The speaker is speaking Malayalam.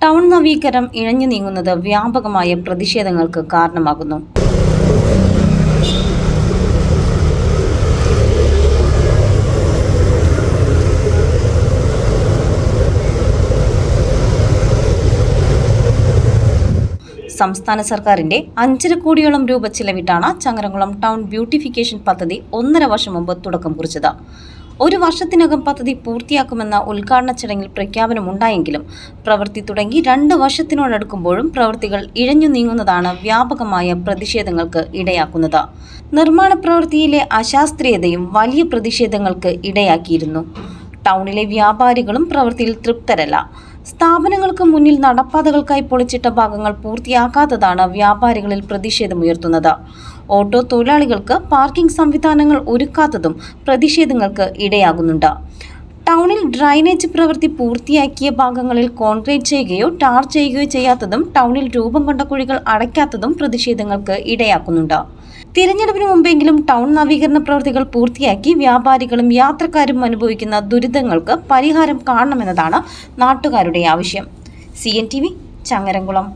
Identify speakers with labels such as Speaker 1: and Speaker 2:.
Speaker 1: ടൗൺ നവീകരണം ഇഴഞ്ഞു നീങ്ങുന്നത് വ്യാപകമായ പ്രതിഷേധങ്ങൾക്ക് കാരണമാകുന്നു. സംസ്ഥാന സർക്കാരിന്റെ 5.5 കോടിയോളം രൂപ ചിലവിട്ടാണ് ചങ്ങരംകുളം ടൗൺ ബ്യൂട്ടിഫിക്കേഷൻ പദ്ധതി 1.5 വർഷം മുമ്പ് തുടക്കം കുറിച്ചത്. 1 വർഷത്തിനകം പദ്ധതി പൂർത്തിയാക്കുമെന്ന ഉദ്ഘാടന ചടങ്ങിൽ പ്രഖ്യാപനമുണ്ടായെങ്കിലും പ്രവൃത്തി തുടങ്ങി 2 വർഷത്തിനോടടുക്കുമ്പോഴും പ്രവൃത്തികൾ ഇഴഞ്ഞു നീങ്ങുന്നതാണ് വ്യാപകമായ പ്രതിഷേധങ്ങൾക്ക് ഇടയാക്കുന്നത്. നിർമ്മാണ പ്രവൃത്തിയിലെ അശാസ്ത്രീയതയും വലിയ പ്രതിഷേധങ്ങൾക്ക് ഇടയാക്കിയിരുന്നു. ടൗണിലെ വ്യാപാരികളും പ്രവൃത്തിയിൽ തൃപ്തരല്ല. സ്ഥാപനങ്ങൾക്ക് മുന്നിൽ നടപ്പാതകൾക്കായി പൊളിച്ചിട്ട ഭാഗങ്ങൾ പൂർത്തിയാക്കാത്തതാണ് വ്യാപാരികളിൽ പ്രതിഷേധമുയർത്തുന്നത്. ഓട്ടോ തൊഴിലാളികൾക്ക് പാർക്കിംഗ് സംവിധാനങ്ങൾ ഒരുക്കാത്തതും പ്രതിഷേധങ്ങൾക്ക് ഇടയാകുന്നുണ്ട്. ടൗണിൽ ഡ്രൈനേജ് പ്രവൃത്തി പൂർത്തിയാക്കിയ ഭാഗങ്ങളിൽ കോൺക്രീറ്റ് ചെയ്യുകയോ ടാർ ചെയ്യുകയോ ചെയ്യാത്തതും ടൗണിൽ രൂപം കൊണ്ട കുഴികൾ അടയ്ക്കാത്തതും പ്രതിഷേധങ്ങൾക്ക് ഇടയാക്കുന്നുണ്ട്. തിരഞ്ഞെടുപ്പിന് മുമ്പെങ്കിലും ടൗൺ നവീകരണ പ്രവൃത്തികൾ പൂർത്തിയാക്കി വ്യാപാരികളും യാത്രക്കാരും അനുഭവിക്കുന്ന ദുരിതങ്ങൾക്ക് പരിഹാരം കാണണമെന്നതാണ് നാട്ടുകാരുടെ ആവശ്യം. CNTV ചങ്ങരംകുളം.